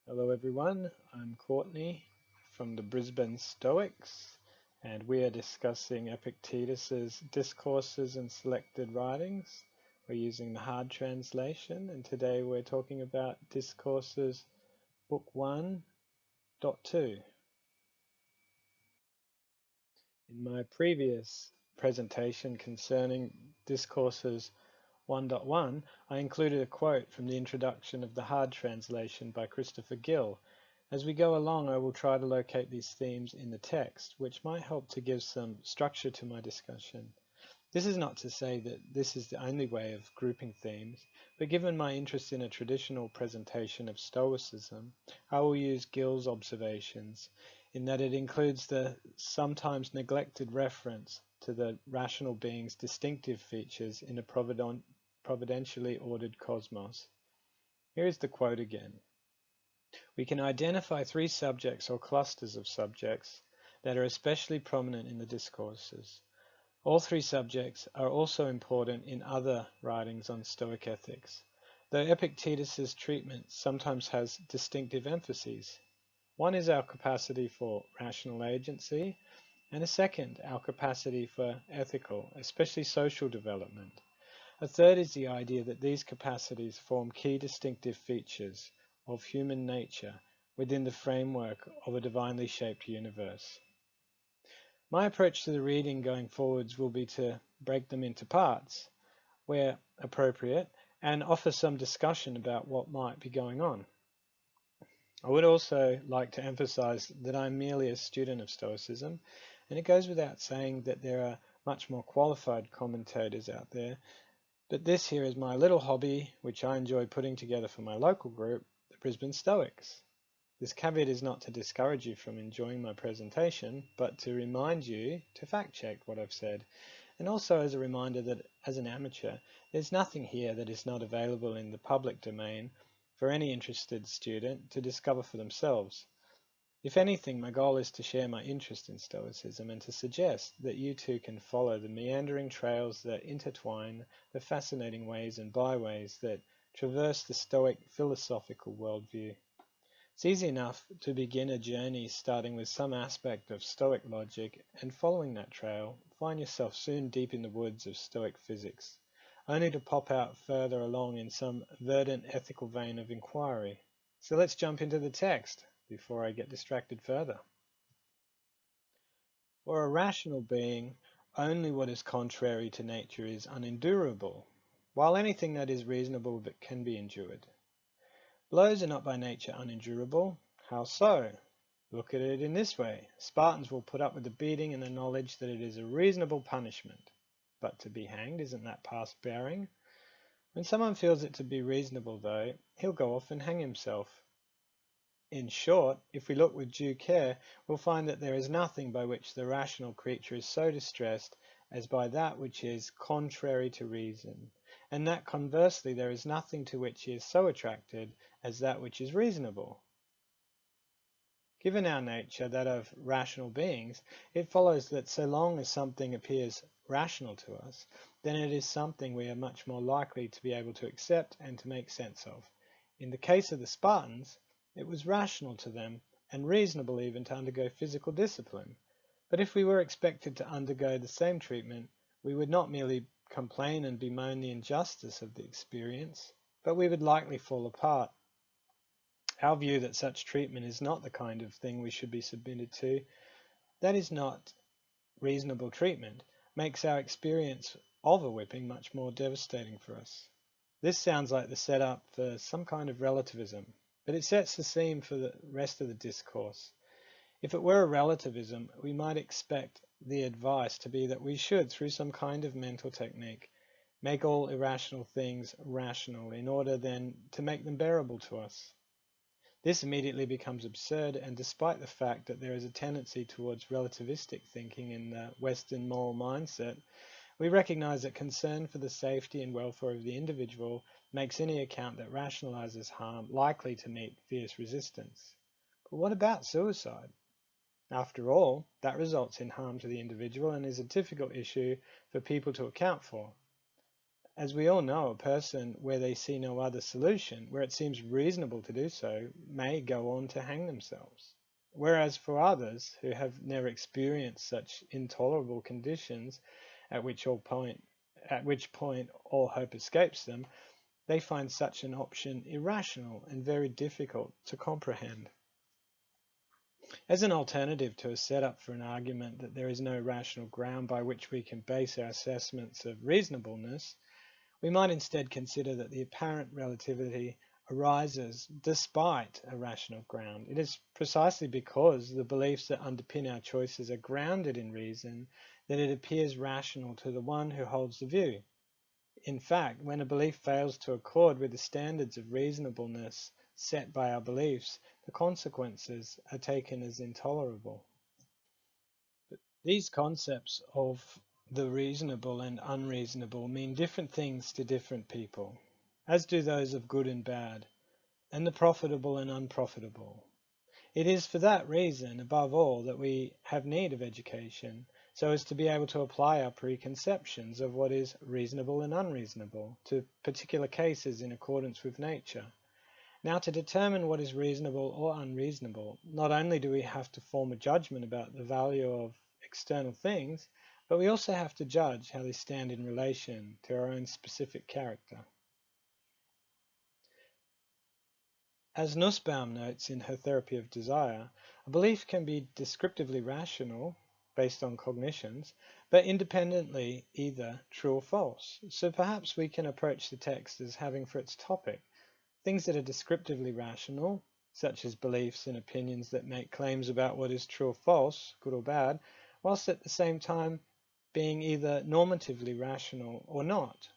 Hello everyone, I'm Courtney from the Brisbane Stoics, and we are discussing Epictetus' Discourses and Selected Writings. We're using the hard translation, and today we're talking about Discourses Book 1.2. In my previous presentation concerning Discourses 1.1, I included a quote from the introduction of the hard translation by Christopher Gill. As we go along, I will try to locate these themes in the text, which might help to give some structure to my discussion. This is not to say that this is the only way of grouping themes, but given my interest in a traditional presentation of Stoicism, I will use Gill's observations, in that it includes the sometimes neglected reference to the rational being's distinctive features in a providentially ordered cosmos. Here is the quote again. We can identify three subjects or clusters of subjects that are especially prominent in the discourses. All three subjects are also important in other writings on Stoic ethics, though Epictetus' treatment sometimes has distinctive emphases. One is our capacity for rational agency, and a second, our capacity for ethical, especially social development. A third is the idea that these capacities form key distinctive features of human nature within the framework of a divinely shaped universe. My approach to the reading going forwards will be to break them into parts, where appropriate, and offer some discussion about what might be going on. I would also like to emphasize that I'm merely a student of Stoicism, and it goes without saying that there are much more qualified commentators out there, but this here is my little hobby, which I enjoy putting together for my local group, the Brisbane Stoics. This caveat is not to discourage you from enjoying my presentation, but to remind you to fact check what I've said, and also as a reminder that as an amateur, there's nothing here that is not available in the public domain for any interested student to discover for themselves. If anything, my goal is to share my interest in Stoicism and to suggest that you too can follow the meandering trails that intertwine, the fascinating ways and byways that traverse the Stoic philosophical worldview. It's easy enough to begin a journey starting with some aspect of Stoic logic, and following that trail, find yourself soon deep in the woods of Stoic physics, only to pop out further along in some verdant ethical vein of inquiry. So let's jump into the text before I get distracted further. For a rational being, only what is contrary to nature is unendurable, while anything that is reasonable but can be endured. Blows are not by nature unendurable. How so? Look at it in this way. Spartans will put up with the beating in the knowledge that it is a reasonable punishment. But to be hanged, isn't that past bearing? When someone feels it to be reasonable, though, he'll go off and hang himself. In short, if we look with due care, we'll find that there is nothing by which the rational creature is so distressed as by that which is contrary to reason, and that conversely there is nothing to which he is so attracted as that which is reasonable. Given our nature, that of rational beings, it follows that so long as something appears rational to us, then it is something we are much more likely to be able to accept and to make sense of. In the case of the Spartans, it was rational to them, and reasonable even to undergo physical discipline. But if we were expected to undergo the same treatment, we would not merely complain and bemoan the injustice of the experience, but we would likely fall apart. Our view that such treatment is not the kind of thing we should be submitted to, that is not reasonable treatment, makes our experience of a whipping much more devastating for us. This sounds like the setup for some kind of relativism, but it sets the scene for the rest of the discourse. If it were a relativism, we might expect the advice to be that we should, through some kind of mental technique, make all irrational things rational in order then to make them bearable to us. This immediately becomes absurd, and despite the fact that there is a tendency towards relativistic thinking in the Western moral mindset, we recognize that concern for the safety and welfare of the individual makes any account that rationalizes harm likely to meet fierce resistance. But what about suicide? After all, that results in harm to the individual and is a difficult issue for people to account for. as we all know, a person where they see no other solution, where it seems reasonable to do so, may go on to hang themselves. Whereas for others who have never experienced such intolerable conditions, at which point all hope escapes them, they find such an option irrational and very difficult to comprehend. As an alternative to a setup for an argument that there is no rational ground by which we can base our assessments of reasonableness, we might instead consider that the apparent relativity arises despite a rational ground. It is precisely because the beliefs that underpin our choices are grounded in reason that it appears rational to the one who holds the view. In fact, when a belief fails to accord with the standards of reasonableness set by our beliefs, the consequences are taken as intolerable. But these concepts of the reasonable and unreasonable mean different things to different people, as do those of good and bad, and the profitable and unprofitable. It is for that reason, above all, that we have need of education, so as to be able to apply our preconceptions of what is reasonable and unreasonable to particular cases in accordance with nature. Now, to determine what is reasonable or unreasonable, not only do we have to form a judgment about the value of external things, but we also have to judge how they stand in relation to our own specific character. As Nussbaum notes in her Therapy of Desire, a belief can be descriptively rational, based on cognitions, but independently either true or false. So perhaps we can approach the text as having for its topic things that are descriptively rational, such as beliefs and opinions that make claims about what is true or false, good or bad, whilst at the same time being either normatively rational or not.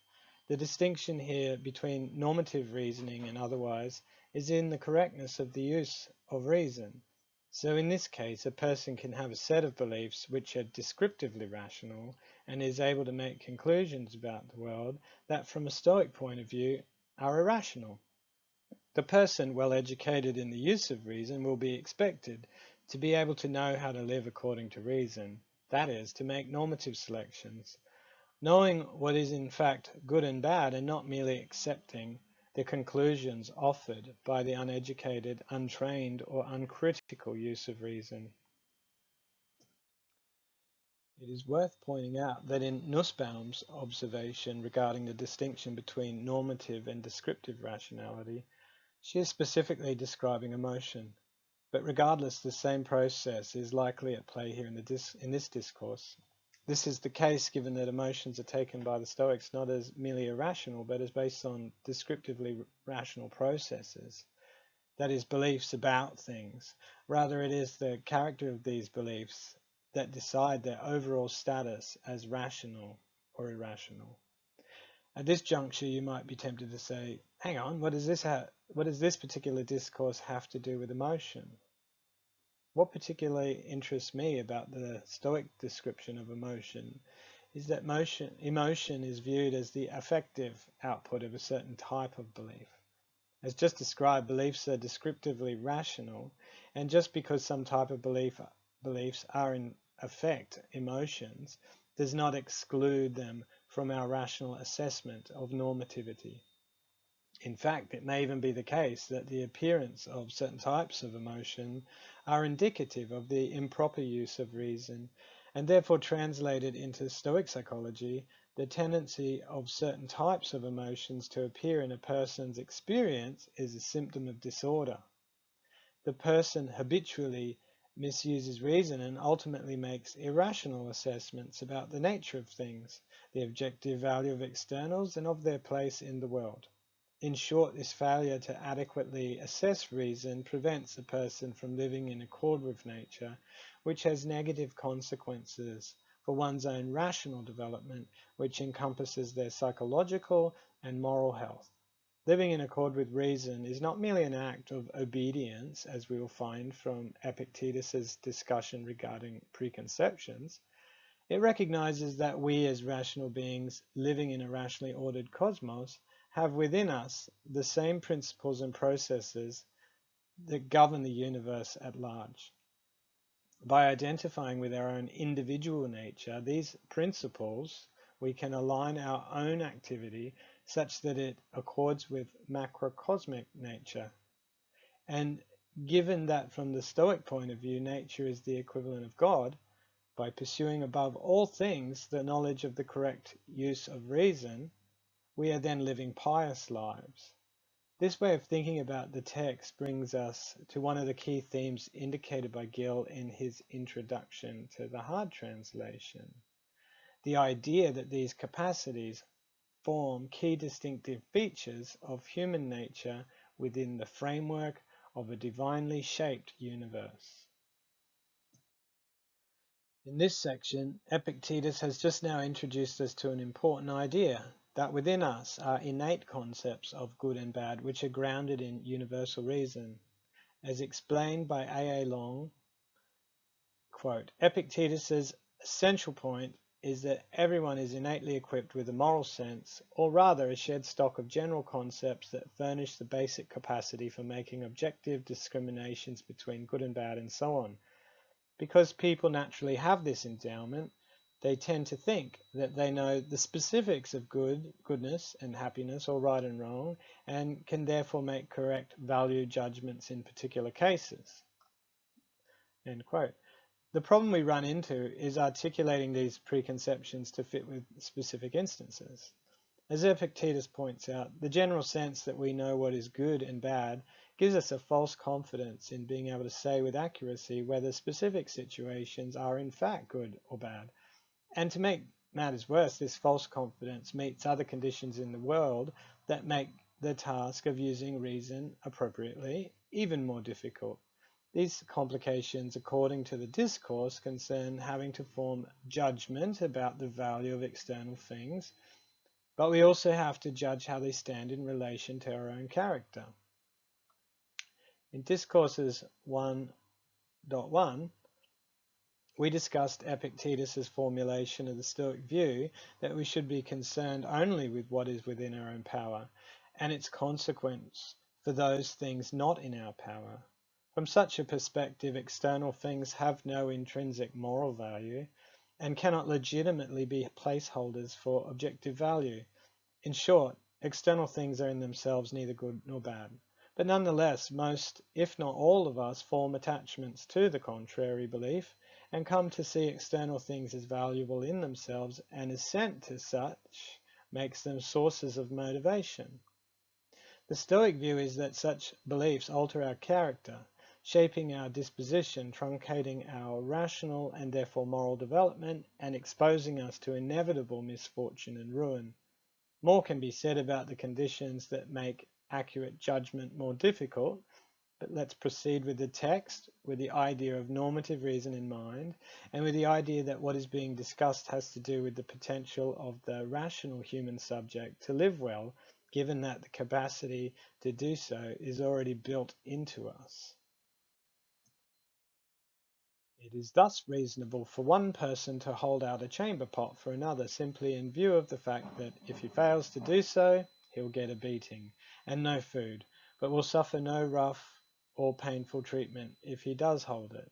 The distinction here between normative reasoning and otherwise is in the correctness of the use of reason. So in this case, a person can have a set of beliefs which are descriptively rational and is able to make conclusions about the world that from a Stoic point of view are irrational. The person well educated in the use of reason will be expected to be able to know how to live according to reason, that is, to make normative selections, knowing what is in fact good and bad and not merely accepting the conclusions offered by the uneducated, untrained, or uncritical use of reason. It is worth pointing out that in Nussbaum's observation regarding the distinction between normative and descriptive rationality, she is specifically describing emotion. But regardless, the same process is likely at play here in this discourse. This is the case given that emotions are taken by the Stoics not as merely irrational, but as based on descriptively rational processes, that is, beliefs about things. Rather, it is the character of these beliefs that decide their overall status as rational or irrational. At this juncture, you might be tempted to say, hang on, what does this particular discourse have to do with emotion? What particularly interests me about the Stoic description of emotion is that emotion is viewed as the affective output of a certain type of belief. As just described, beliefs are descriptively rational, and just because some type of beliefs are in effect emotions does not exclude them from our rational assessment of normativity. In fact, it may even be the case that the appearance of certain types of emotion are indicative of the improper use of reason, and therefore translated into Stoic psychology, the tendency of certain types of emotions to appear in a person's experience is a symptom of disorder. The person habitually misuses reason and ultimately makes irrational assessments about the nature of things, the objective value of externals, and of their place in the world. In short, this failure to adequately assess reason prevents a person from living in accord with nature, which has negative consequences for one's own rational development, which encompasses their psychological and moral health. Living in accord with reason is not merely an act of obedience, as we will find from Epictetus' discussion regarding preconceptions. It recognizes that we as rational beings living in a rationally ordered cosmos have within us the same principles and processes that govern the universe at large. By identifying with our own individual nature, these principles we can align our own activity such that it accords with macrocosmic nature. And given that from the Stoic point of view, nature is the equivalent of God, by pursuing above all things the knowledge of the correct use of reason, we are then living pious lives. This way of thinking about the text brings us to one of the key themes indicated by Gill in his introduction to the Hard Translation. The idea that these capacities form key distinctive features of human nature within the framework of a divinely shaped universe. In this section, Epictetus has just now introduced us to an important idea, that within us are innate concepts of good and bad which are grounded in universal reason. As explained by A. A. Long, quote, Epictetus's essential point is that everyone is innately equipped with a moral sense, or rather a shared stock of general concepts that furnish the basic capacity for making objective discriminations between good and bad and so on. Because people naturally have this endowment, they tend to think that they know the specifics of goodness and happiness, or right and wrong, and can therefore make correct value judgments in particular cases. End quote. The problem we run into is articulating these preconceptions to fit with specific instances. As Epictetus points out, the general sense that we know what is good and bad gives us a false confidence in being able to say with accuracy whether specific situations are in fact good or bad. And to make matters worse, this false confidence meets other conditions in the world that make the task of using reason appropriately even more difficult. These complications, according to the discourse, concern having to form judgment about the value of external things, but we also have to judge how they stand in relation to our own character. In Discourses 1.1, we discussed Epictetus' formulation of the Stoic view that we should be concerned only with what is within our own power, and its consequence for those things not in our power. From such a perspective, external things have no intrinsic moral value and cannot legitimately be placeholders for objective value. In short, external things are in themselves neither good nor bad. But nonetheless, most, if not all of us, form attachments to the contrary belief and come to see external things as valuable in themselves, and assent to such makes them sources of motivation. The Stoic view is that such beliefs alter our character, shaping our disposition, truncating our rational and therefore moral development, and exposing us to inevitable misfortune and ruin. More can be said about the conditions that make accurate judgment more difficult, but let's proceed with the text with the idea of normative reason in mind, and with the idea that what is being discussed has to do with the potential of the rational human subject to live well, given that the capacity to do so is already built into us. It is thus reasonable for one person to hold out a chamber pot for another simply in view of the fact that if he fails to do so, he'll get a beating and no food, but will suffer no rough or painful treatment if he does hold it.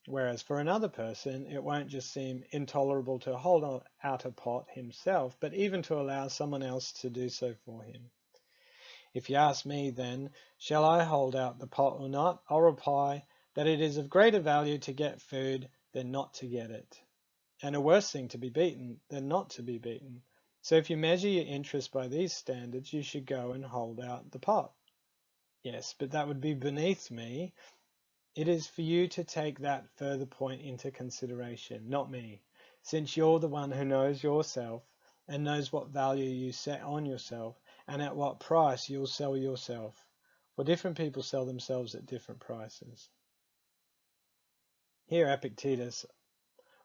Whereas for another person, it won't just seem intolerable to hold out a pot himself, but even to allow someone else to do so for him. If you ask me then, shall I hold out the pot or not? I'll reply that it is of greater value to get food than not to get it, and a worse thing to be beaten than not to be beaten. So if you measure your interest by these standards, you should go and hold out the pot. Yes, but that would be beneath me. It is for you to take that further point into consideration, not me, since you're the one who knows yourself and knows what value you set on yourself and at what price you'll sell yourself. For different people sell themselves at different prices. Here Epictetus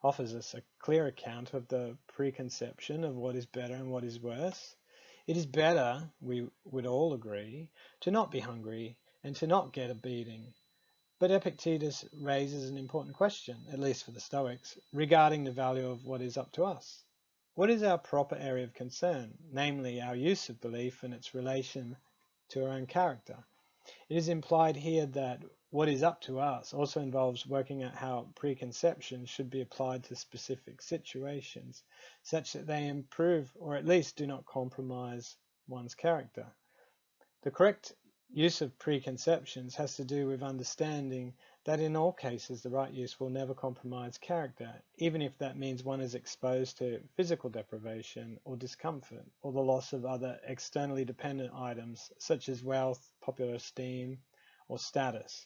offers us a clear account of the preconception of what is better and what is worse. It is better, we would all agree, to not be hungry and to not get a beating. But Epictetus raises an important question, at least for the Stoics, regarding the value of what is up to us. What is our proper area of concern, namely our use of belief and its relation to our own character? It is implied here that what is up to us also involves working out how preconceptions should be applied to specific situations, such that they improve or at least do not compromise one's character. The correct use of preconceptions has to do with understanding that in all cases the right use will never compromise character, even if that means one is exposed to physical deprivation or discomfort, or the loss of other externally dependent items such as wealth, popular esteem, or status.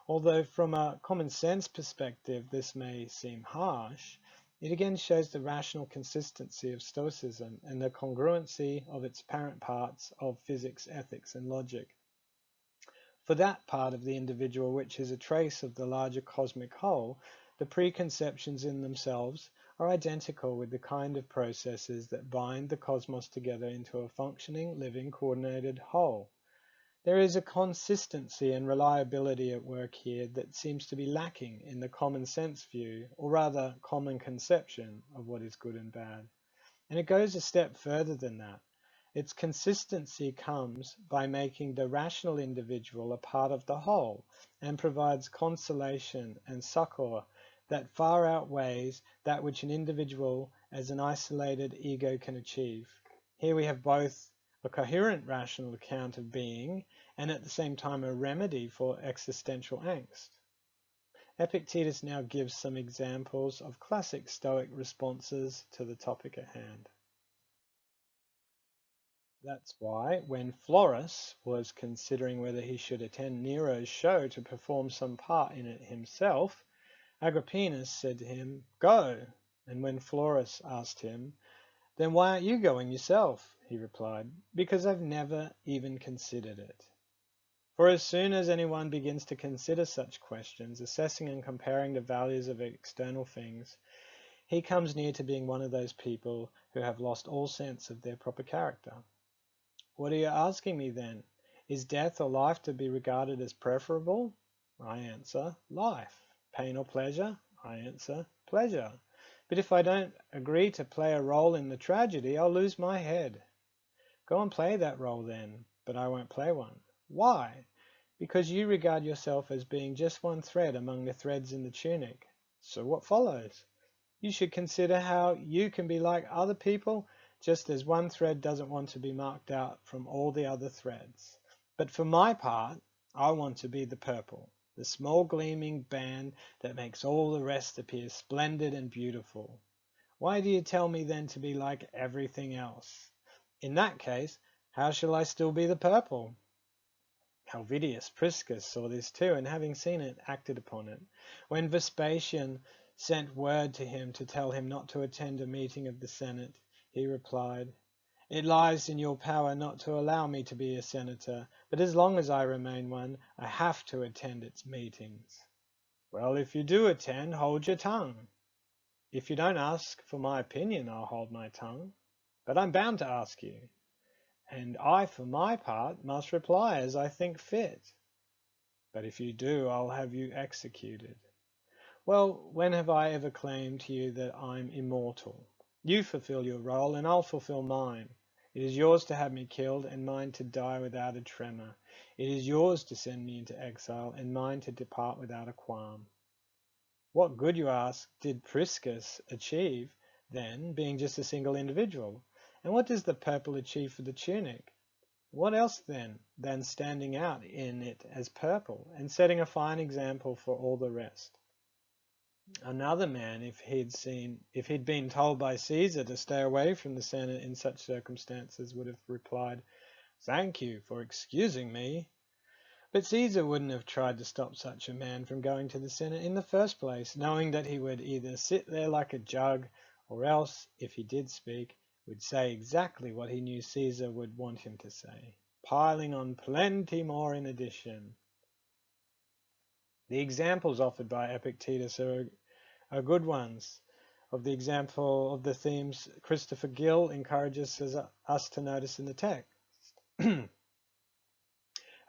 Although from a common sense perspective this may seem harsh, it again shows the rational consistency of Stoicism and the congruency of its parent parts of physics, ethics, and logic. For that part of the individual which is a trace of the larger cosmic whole, the preconceptions in themselves are identical with the kind of processes that bind the cosmos together into a functioning, living, coordinated whole. There is a consistency and reliability at work here that seems to be lacking in the common sense view, or rather common conception of what is good and bad. And it goes a step further than that. Its consistency comes by making the rational individual a part of the whole and provides consolation and succor that far outweighs that which an individual as an isolated ego can achieve. Here we have both a coherent rational account of being and at the same time a remedy for existential angst. Epictetus now gives some examples of classic Stoic responses to the topic at hand. That's why, when Florus was considering whether he should attend Nero's show to perform some part in it himself, Agrippinus said to him, "Go." And when Florus asked him, "Then why aren't you going yourself?" he replied, "Because I've never even considered it." For as soon as anyone begins to consider such questions, assessing and comparing the values of external things, he comes near to being one of those people who have lost all sense of their proper character. What are you asking me then? Is death or life to be regarded as preferable? I answer, life. Pain or pleasure? I answer, pleasure. But if I don't agree to play a role in the tragedy, I'll lose my head. Go and play that role then, but I won't play one. Why? Because you regard yourself as being just one thread among the threads in the tunic. So what follows? You should consider how you can be like other people, just as one thread doesn't want to be marked out from all the other threads. But for my part, I want to be the purple, the small gleaming band that makes all the rest appear splendid and beautiful. Why do you tell me then to be like everything else? In that case, how shall I still be the purple? Helvidius Priscus saw this too, and having seen it, acted upon it. When Vespasian sent word to him to tell him not to attend a meeting of the Senate, he replied, "It lies in your power not to allow me to be a senator, but as long as I remain one, I have to attend its meetings." Well, if you do attend, hold your tongue. If you don't ask for my opinion, I'll hold my tongue. But I'm bound to ask you. And I, for my part, must reply as I think fit. But if you do, I'll have you executed. Well, when have I ever claimed to you that I'm immortal? You fulfill your role, and I'll fulfill mine. It is yours to have me killed, and mine to die without a tremor. It is yours to send me into exile, and mine to depart without a qualm. What good, you ask, did Priscus achieve, then, being just a single individual? And what does the purple achieve for the tunic? What else, then, than standing out in it as purple, and setting a fine example for all the rest? Another man, if he'd been told by Caesar to stay away from the Senate in such circumstances, would have replied, "Thank you for excusing me." But Caesar wouldn't have tried to stop such a man from going to the Senate in the first place, knowing that he would either sit there like a jug, or else, if he did speak, would say exactly what he knew Caesar would want him to say, piling on plenty more in addition. The examples offered by Epictetus are good ones. Of the example of the themes Christopher Gill encourages us to notice in the text.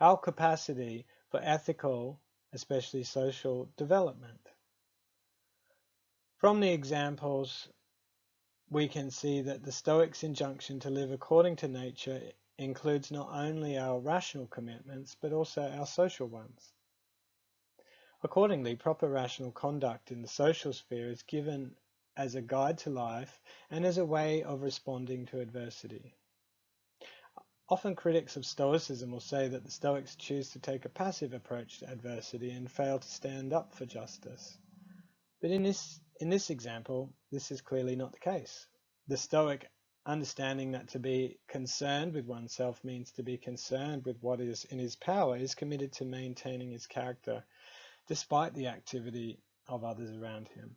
Our capacity for ethical, especially social, development. From the examples, we can see that the Stoics' injunction to live according to nature includes not only our rational commitments, but also our social ones. Accordingly, proper rational conduct in the social sphere is given as a guide to life and as a way of responding to adversity. Often critics of Stoicism will say that the Stoics choose to take a passive approach to adversity and fail to stand up for justice. But in this example, this is clearly not the case. The Stoic, understanding that to be concerned with oneself means to be concerned with what is in his power, is committed to maintaining his character despite the activity of others around him.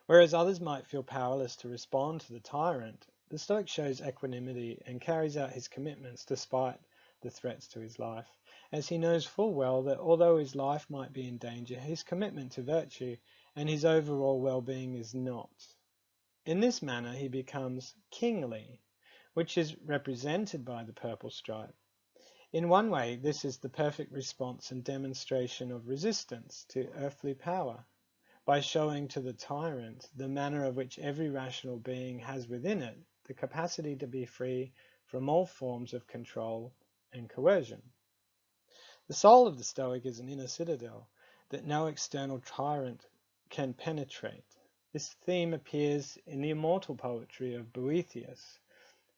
Whereas others might feel powerless to respond to the tyrant, the Stoic shows equanimity and carries out his commitments despite the threats to his life, as he knows full well that although his life might be in danger, his commitment to virtue and his overall well-being is not. In this manner he becomes kingly, which is represented by the purple stripe. In one way, this is the perfect response and demonstration of resistance to earthly power, by showing to the tyrant the manner of which every rational being has within it the capacity to be free from all forms of control and coercion. The soul of the Stoic is an inner citadel that no external tyrant can penetrate. This theme appears in the immortal poetry of Boethius,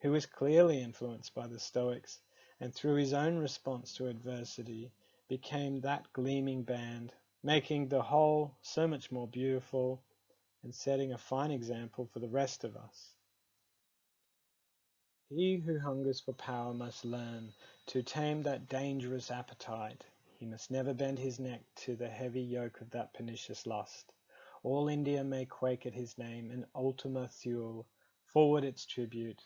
who was clearly influenced by the Stoics and through his own response to adversity became that gleaming band, making the whole so much more beautiful and setting a fine example for the rest of us. He who hungers for power must learn to tame that dangerous appetite. He must never bend his neck to the heavy yoke of that pernicious lust. All India may quake at his name, and Ultima Thule forward its tribute.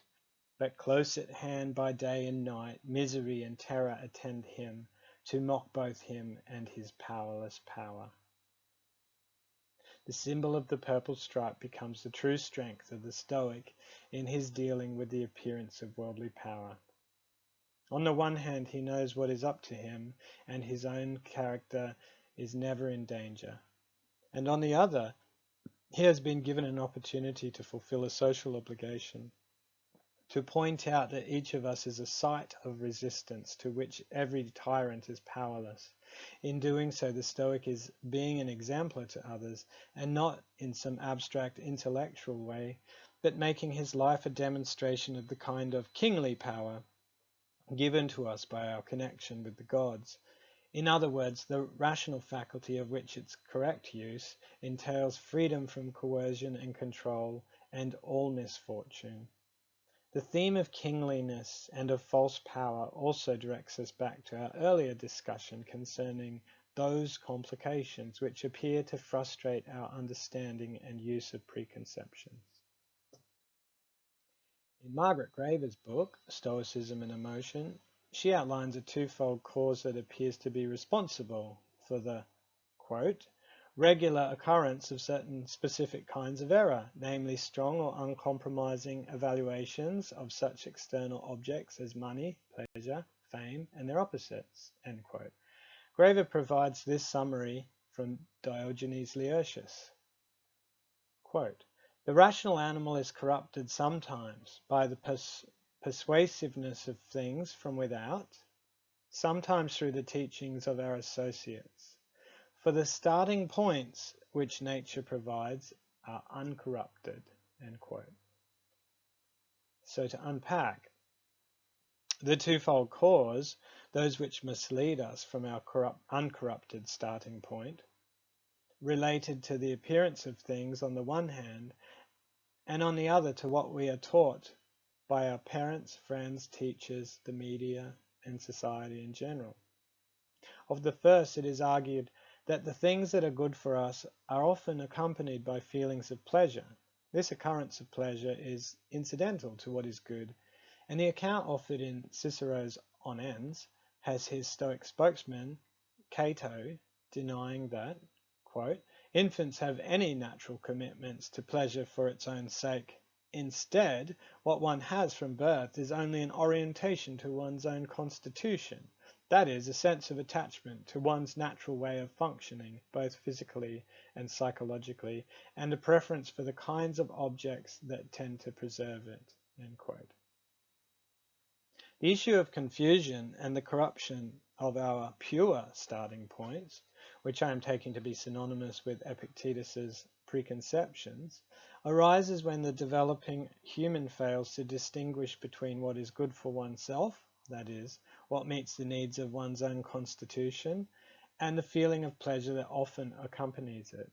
But close at hand by day and night, misery and terror attend him, to mock both him and his powerless power. The symbol of the purple stripe becomes the true strength of the Stoic in his dealing with the appearance of worldly power. On the one hand, he knows what is up to him, and his own character is never in danger. And on the other, he has been given an opportunity to fulfill a social obligation, to point out that each of us is a site of resistance to which every tyrant is powerless. In doing so, the Stoic is being an exemplar to others, and not in some abstract intellectual way, but making his life a demonstration of the kind of kingly power given to us by our connection with the gods. In other words, the rational faculty of which its correct use entails freedom from coercion and control and all misfortune. The theme of kingliness and of false power also directs us back to our earlier discussion concerning those complications which appear to frustrate our understanding and use of preconceptions. In Margaret Graeber's book, Stoicism and Emotion, she outlines a twofold cause that appears to be responsible for the, quote, regular occurrence of certain specific kinds of error, namely strong or uncompromising evaluations of such external objects as money, pleasure, fame, and their opposites, end quote. Graeber provides this summary from Diogenes Laertius. Quote, the rational animal is corrupted sometimes by the persuasiveness of things from without, sometimes through the teachings of our associates. For the starting points which nature provides are uncorrupted, end quote. So to unpack, the twofold cause, those which mislead us from our uncorrupted starting point, related to the appearance of things on the one hand, and on the other to what we are taught by our parents, friends, teachers, the media, and society in general. Of the first, it is argued that the things that are good for us are often accompanied by feelings of pleasure. This occurrence of pleasure is incidental to what is good, and the account offered in Cicero's On Ens has his Stoic spokesman, Cato, denying that, quote, infants have any natural commitments to pleasure for its own sake. Instead, what one has from birth is only an orientation to one's own constitution, that is, a sense of attachment to one's natural way of functioning, both physically and psychologically, and a preference for the kinds of objects that tend to preserve it, end quote. The issue of confusion and the corruption of our pure starting points which I am taking to be synonymous with Epictetus's preconceptions, arises when the developing human fails to distinguish between what is good for oneself, that is, what meets the needs of one's own constitution, and the feeling of pleasure that often accompanies it.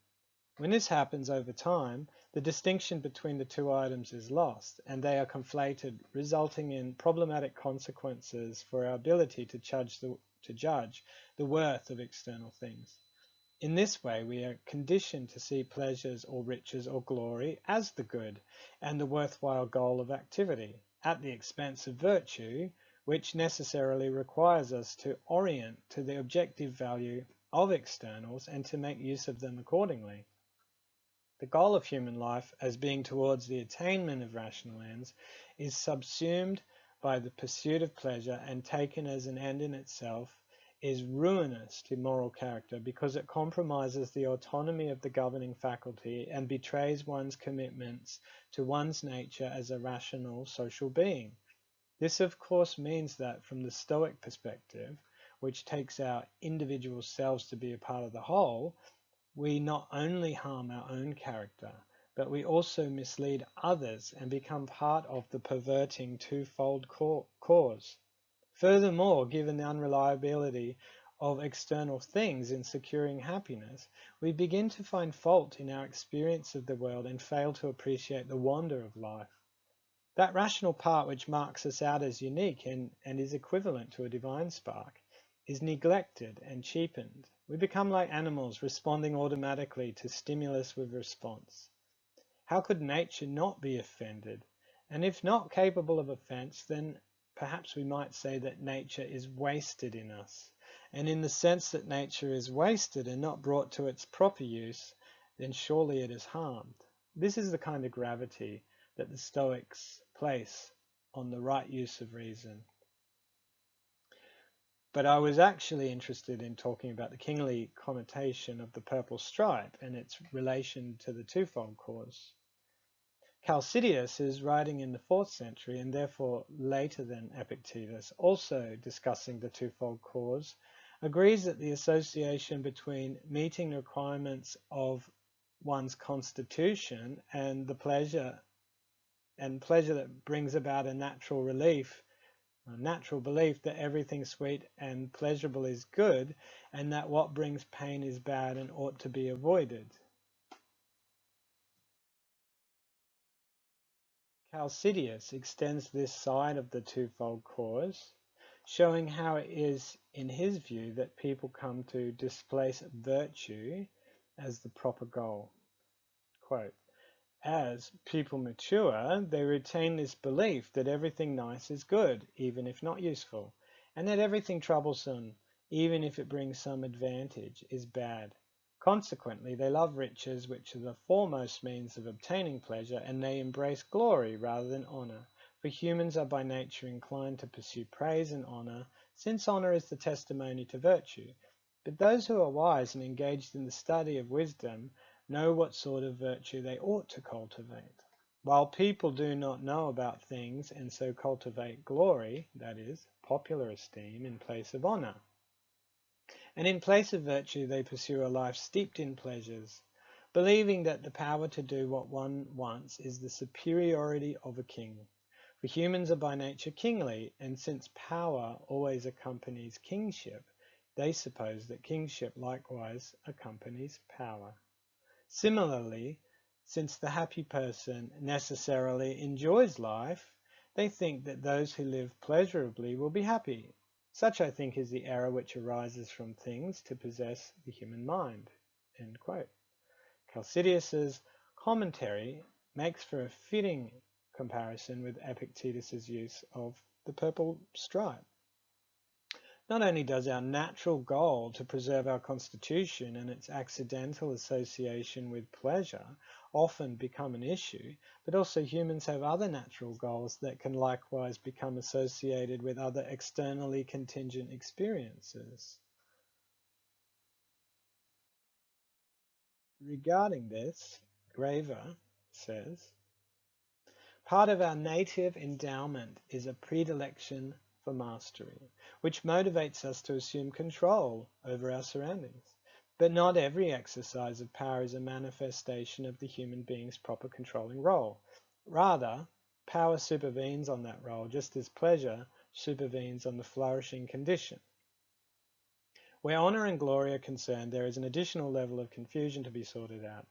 When this happens over time, the distinction between the two items is lost, and they are conflated, resulting in problematic consequences for our ability to judge the worth of external things. In this way, we are conditioned to see pleasures or riches or glory as the good and the worthwhile goal of activity, at the expense of virtue, which necessarily requires us to orient to the objective value of externals and to make use of them accordingly. The goal of human life, as being towards the attainment of rational ends, is subsumed by the pursuit of pleasure and taken as an end in itself, is ruinous to moral character because it compromises the autonomy of the governing faculty and betrays one's commitments to one's nature as a rational social being. This, of course, means that from the Stoic perspective, which takes our individual selves to be a part of the whole, we not only harm our own character, but we also mislead others and become part of the perverting twofold cause. Furthermore, given the unreliability of external things in securing happiness, we begin to find fault in our experience of the world and fail to appreciate the wonder of life. That rational part which marks us out as unique and is equivalent to a divine spark is neglected and cheapened. We become like animals responding automatically to stimulus with response. How could nature not be offended? And if not capable of offense, then perhaps we might say that nature is wasted in us. And in the sense that nature is wasted and not brought to its proper use, then surely it is harmed. This is the kind of gravity that the Stoics place on the right use of reason. But I was actually interested in talking about the kingly connotation of the purple stripe and its relation to the twofold cause. Chalcidius is writing in the 4th century and therefore later than Epictetus, also discussing the twofold cause, agrees that the association between meeting the requirements of one's constitution and the pleasure that brings about a natural belief that everything sweet and pleasurable is good and that what brings pain is bad and ought to be avoided. Chalcidius extends this side of the twofold cause, showing how it is, in his view, that people come to displace virtue as the proper goal. Quote, as people mature, they retain this belief that everything nice is good, even if not useful, and that everything troublesome, even if it brings some advantage, is bad. Consequently, they love riches, which are the foremost means of obtaining pleasure, and they embrace glory rather than honor, for humans are by nature inclined to pursue praise and honor, since honor is the testimony to virtue. But those who are wise and engaged in the study of wisdom know what sort of virtue they ought to cultivate. While people do not know about things and so cultivate glory, that is, popular esteem, in place of honor. And in place of virtue they pursue a life steeped in pleasures, believing that the power to do what one wants is the superiority of a king. For humans are by nature kingly, and since power always accompanies kingship, they suppose that kingship likewise accompanies power. Similarly, since the happy person necessarily enjoys life, they think that those who live pleasurably will be happy. Such, I think, is the error which arises from things to possess the human mind. End quote. Chalcidius's commentary makes for a fitting comparison with Epictetus's use of the purple stripe. Not only does our natural goal to preserve our constitution and its accidental association with pleasure often become an issue, but also humans have other natural goals that can likewise become associated with other externally contingent experiences. Regarding this, Graver says, part of our native endowment is a predilection for mastery, which motivates us to assume control over our surroundings. But not every exercise of power is a manifestation of the human being's proper controlling role. Rather, power supervenes on that role, just as pleasure supervenes on the flourishing condition. Where honour and glory are concerned, there is an additional level of confusion to be sorted out.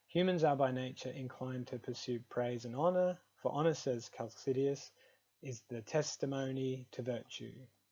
Humans are by nature inclined to pursue praise and honour, for honour, says Chalcidius, is the testimony to virtue.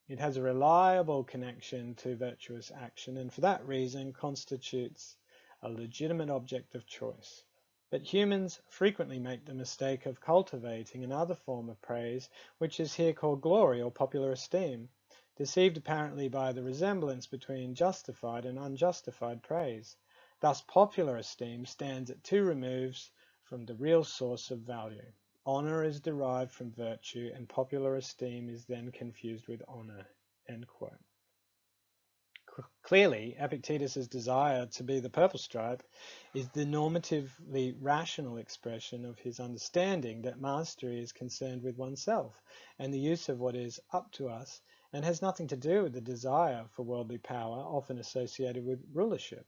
It has a reliable connection to virtuous action, and for that reason constitutes a legitimate object of choice. But humans frequently make the mistake of cultivating another form of praise, which is here called glory or popular esteem, deceived apparently by the resemblance between justified and unjustified praise. Thus popular esteem stands at two removes from the real source of value. Honour is derived from virtue, and popular esteem is then confused with honour. End quote. Clearly, Epictetus' desire to be the purple stripe is the normatively rational expression of his understanding that mastery is concerned with oneself and the use of what is up to us, and has nothing to do with the desire for worldly power often associated with rulership.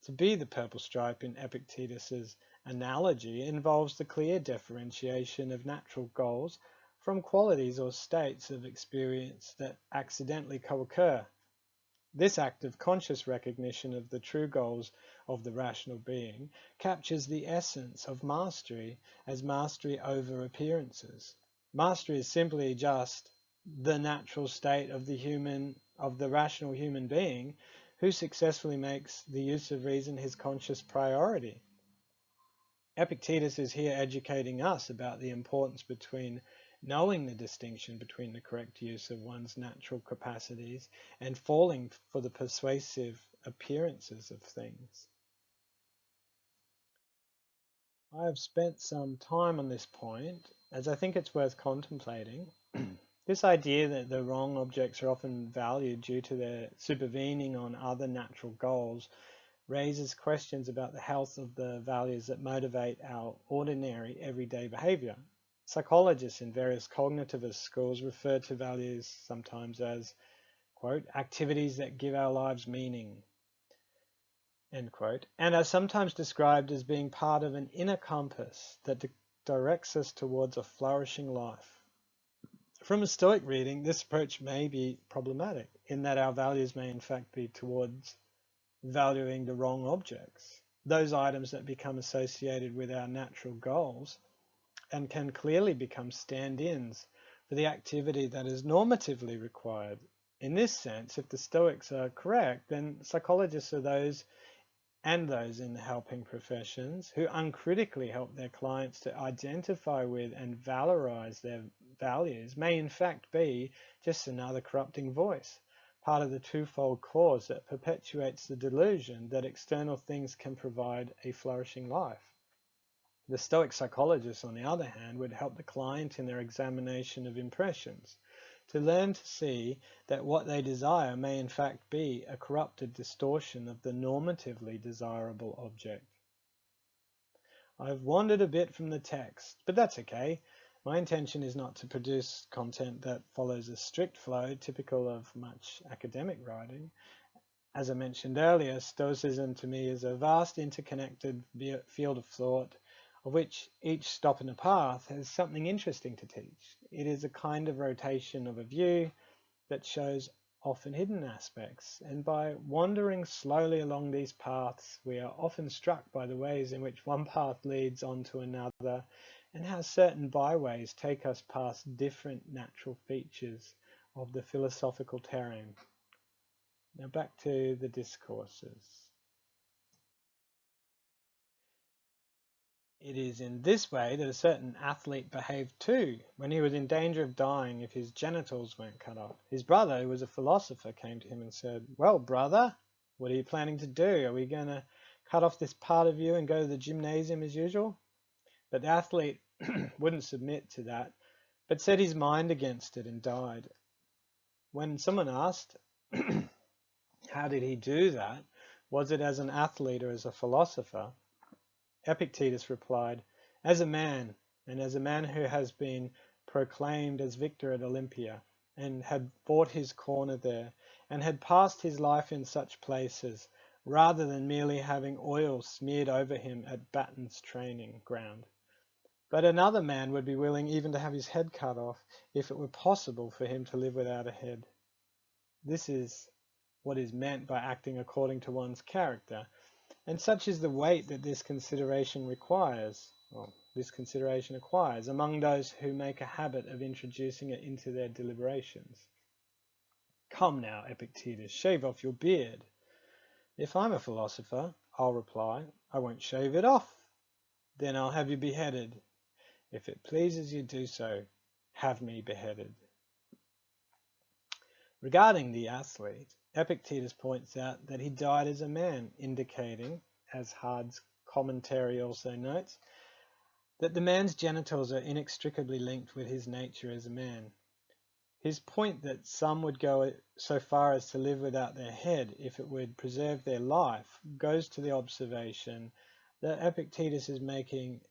To be the purple stripe in Epictetus' analogy involves the clear differentiation of natural goals from qualities or states of experience that accidentally co-occur. This act of conscious recognition of the true goals of the rational being captures the essence of mastery as mastery over appearances. Mastery is simply just the natural state of the rational human being who successfully makes the use of reason his conscious priority. Epictetus is here educating us about the importance between knowing the distinction between the correct use of one's natural capacities and falling for the persuasive appearances of things. I have spent some time on this point, as I think it's worth contemplating. This idea that the wrong objects are often valued due to their supervening on other natural goals raises questions about the health of the values that motivate our ordinary everyday behavior. Psychologists in various cognitivist schools refer to values sometimes as, quote, activities that give our lives meaning, end quote, and are sometimes described as being part of an inner compass that directs us towards a flourishing life. From a Stoic reading, this approach may be problematic in that our values may in fact be towards valuing the wrong objects, those items that become associated with our natural goals and can clearly become stand-ins for the activity that is normatively required. In this sense, if the Stoics are correct, then psychologists are those in the helping professions who uncritically help their clients to identify with and valorize their values may in fact be just another corrupting voice, part of the twofold cause that perpetuates the delusion that external things can provide a flourishing life. The Stoic psychologists, on the other hand, would help the client in their examination of impressions to learn to see that what they desire may in fact be a corrupted distortion of the normatively desirable object. I've wandered a bit from the text, but that's okay. My intention is not to produce content that follows a strict flow typical of much academic writing. As I mentioned earlier, Stoicism to me is a vast interconnected field of thought, of which each stop in the path has something interesting to teach. It is a kind of rotation of a view that shows often hidden aspects, and by wandering slowly along these paths, we are often struck by the ways in which one path leads on to another, and how certain byways take us past different natural features of the philosophical terrain. Now back to the discourses. It is in this way that a certain athlete behaved too, when he was in danger of dying if his genitals weren't cut off. His brother, who was a philosopher, came to him and said, "Well, brother, what are you planning to do? Are we going to cut off this part of you and go to the gymnasium as usual?" But the athlete wouldn't submit to that, but set his mind against it and died. When someone asked, how did he do that? Was it as an athlete or as a philosopher? Epictetus replied, "As a man, and as a man who has been proclaimed as victor at Olympia, and had fought his corner there, and had passed his life in such places, rather than merely having oil smeared over him at Batten's training ground. But another man would be willing even to have his head cut off if it were possible for him to live without a head. This is what is meant by acting according to one's character, and such is the weight that this consideration acquires among those who make a habit of introducing it into their deliberations. Come now, Epictetus, shave off your beard. If I'm a philosopher, I'll reply, I won't shave it off. Then I'll have you beheaded. If it pleases you do so, have me beheaded. Regarding the athlete, Epictetus points out that he died as a man, indicating, as Hard's commentary also notes, that the man's genitals are inextricably linked with his nature as a man. His point that some would go so far as to live without their head if it would preserve their life goes to the observation that Epictetus is making,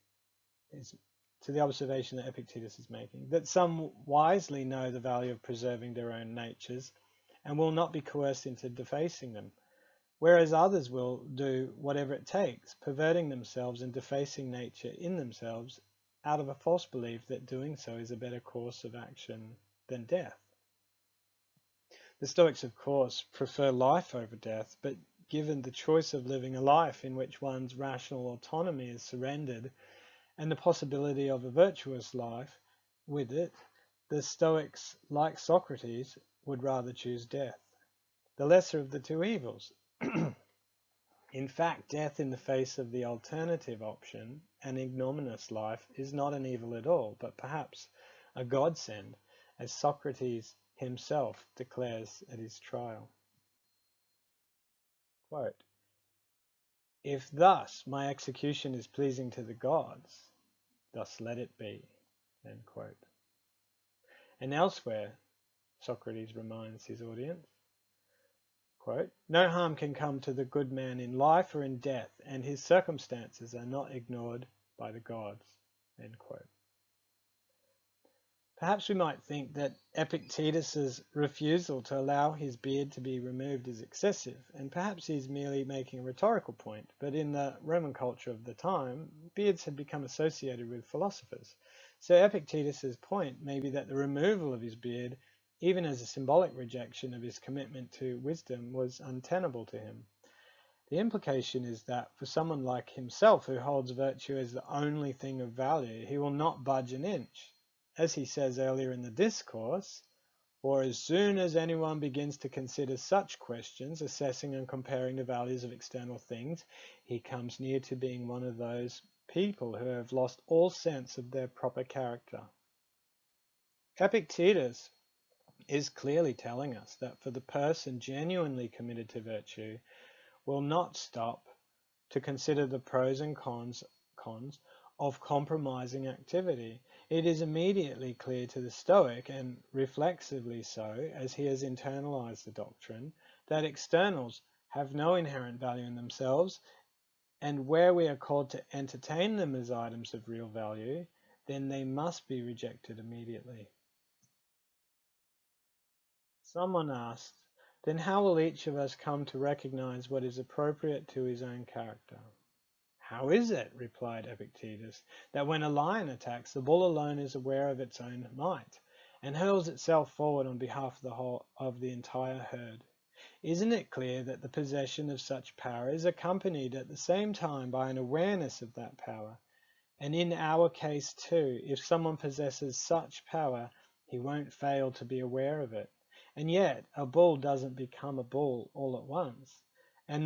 that some wisely know the value of preserving their own natures and will not be coerced into defacing them, whereas others will do whatever it takes, perverting themselves and defacing nature in themselves out of a false belief that doing so is a better course of action than death. The Stoics, of course, prefer life over death, but given the choice of living a life in which one's rational autonomy is surrendered and the possibility of a virtuous life with it, the Stoics, like Socrates, would rather choose death, the lesser of the two evils. In fact, death in the face of the alternative option, an ignominious life, is not an evil at all, but perhaps a godsend, as Socrates himself declares at his trial. Quote, if thus my execution is pleasing to the gods, thus let it be. End quote. And elsewhere, Socrates reminds his audience, quote, no harm can come to the good man in life or in death, and his circumstances are not ignored by the gods. End quote. Perhaps we might think that Epictetus's refusal to allow his beard to be removed is excessive, and perhaps he's merely making a rhetorical point, but in the Roman culture of the time, beards had become associated with philosophers. So Epictetus's point may be that the removal of his beard, even as a symbolic rejection of his commitment to wisdom, was untenable to him. The implication is that for someone like himself who holds virtue as the only thing of value, he will not budge an inch. As he says earlier in the discourse, for as soon as anyone begins to consider such questions, assessing and comparing the values of external things, he comes near to being one of those people who have lost all sense of their proper character. Epictetus is clearly telling us that for the person genuinely committed to virtue, will not stop to consider the pros and cons of compromising activity. It is immediately clear to the Stoic, and reflexively so, as he has internalized the doctrine, that externals have no inherent value in themselves, and where we are called to entertain them as items of real value, then they must be rejected immediately. Someone asked, then how will each of us come to recognize what is appropriate to his own character? How is it, replied Epictetus, that when a lion attacks, the bull alone is aware of its own might, and hurls itself forward on behalf of the entire herd? Isn't it clear that the possession of such power is accompanied at the same time by an awareness of that power? And in our case too, if someone possesses such power, he won't fail to be aware of it. And yet, a bull doesn't become a bull all at once. And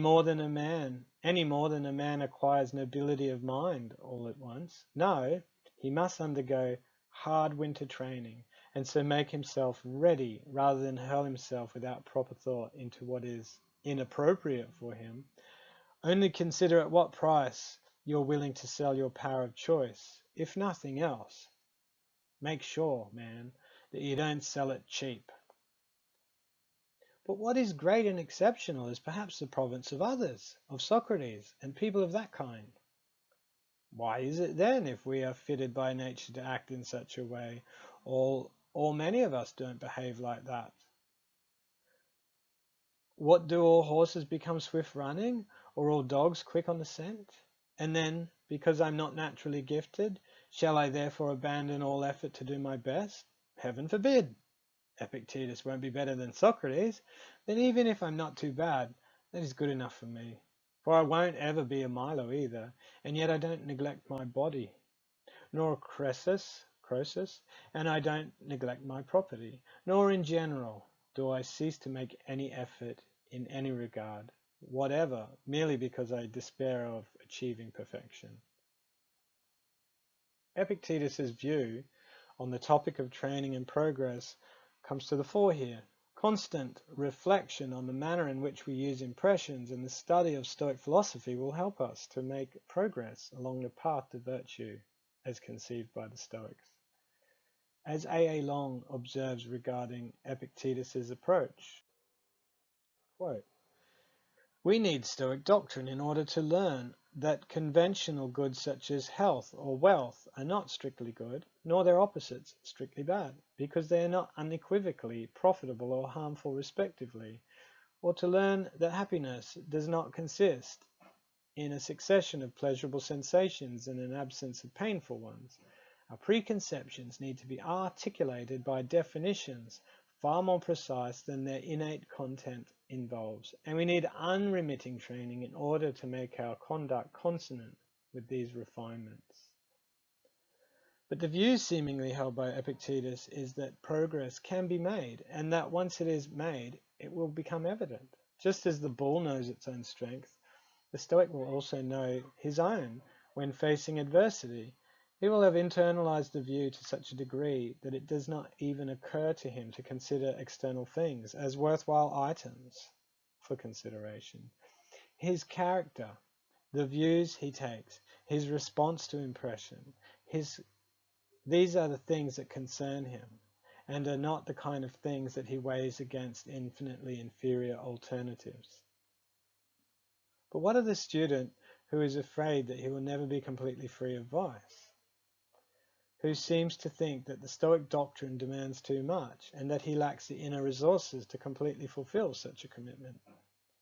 any more than a man acquires nobility of mind all at once. No, he must undergo hard winter training, and so make himself ready rather than hurl himself without proper thought into what is inappropriate for him. Only consider at what price you're willing to sell your power of choice, if nothing else. Make sure, man, that you don't sell it cheap. But what is great and exceptional is perhaps the province of others, of Socrates, and people of that kind. Why is it then, if we are fitted by nature to act in such a way, all many of us don't behave like that? What do all horses become swift running, or all dogs quick on the scent? And then, because I'm not naturally gifted, shall I therefore abandon all effort to do my best? Heaven forbid! Epictetus won't be better than Socrates, then even if I'm not too bad, that is good enough for me. For I won't ever be a Milo either, and yet I don't neglect my body, nor Croesus, and I don't neglect my property, nor in general do I cease to make any effort in any regard, whatever, merely because I despair of achieving perfection. Epictetus's view on the topic of training and progress comes to the fore here. Constant reflection on the manner in which we use impressions and the study of Stoic philosophy will help us to make progress along the path to virtue as conceived by the Stoics. As A. A. Long observes regarding Epictetus's approach, quote, "We need Stoic doctrine in order to learn that conventional goods such as health or wealth are not strictly good, nor their opposites strictly bad, because they are not unequivocally profitable or harmful respectively, or to learn that happiness does not consist in a succession of pleasurable sensations and an absence of painful ones. Our preconceptions need to be articulated by definitions far more precise than their innate content involves, and we need unremitting training in order to make our conduct consonant with these refinements." But the view seemingly held by Epictetus is that progress can be made, and that once it is made, it will become evident. Just as the bull knows its own strength, the Stoic will also know his own when facing adversity. He will have internalized the view to such a degree that it does not even occur to him to consider external things as worthwhile items for consideration. His character, the views he takes, his response to impression, these are the things that concern him, and are not the kind of things that he weighs against infinitely inferior alternatives. But what of the student who is afraid that he will never be completely free of vice? Who seems to think that the Stoic doctrine demands too much, and that he lacks the inner resources to completely fulfill such a commitment?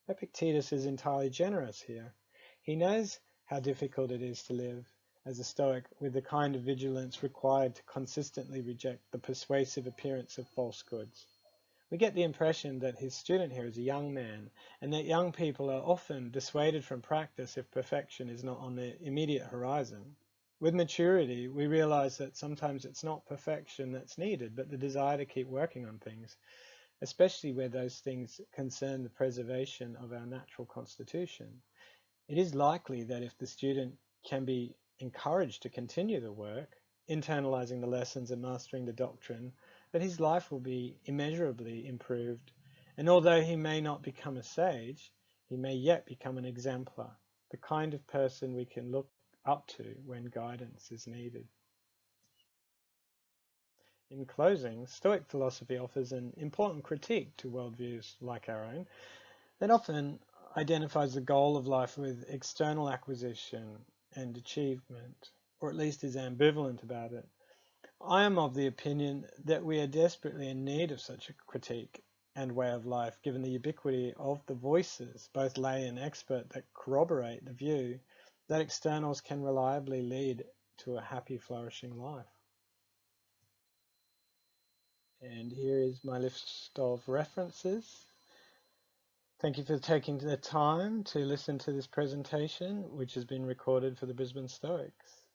Epictetus is entirely generous here. He knows how difficult it is to live as a Stoic with the kind of vigilance required to consistently reject the persuasive appearance of false goods. We get the impression that his student here is a young man, and that young people are often dissuaded from practice if perfection is not on the immediate horizon. With maturity, we realize that sometimes it's not perfection that's needed, but the desire to keep working on things, especially where those things concern the preservation of our natural constitution. It is likely that if the student can be encouraged to continue the work, internalizing the lessons and mastering the doctrine, that his life will be immeasurably improved, and although he may not become a sage, he may yet become an exemplar, the kind of person we can look up to when guidance is needed. In closing, Stoic philosophy offers an important critique to worldviews like our own that often identifies the goal of life with external acquisition and achievement, or at least is ambivalent about it. I am of the opinion that we are desperately in need of such a critique and way of life, given the ubiquity of the voices, both lay and expert, that corroborate the view that externals can reliably lead to a happy, flourishing life. And here is my list of references. Thank you for taking the time to listen to this presentation, which has been recorded for the Brisbane Stoics.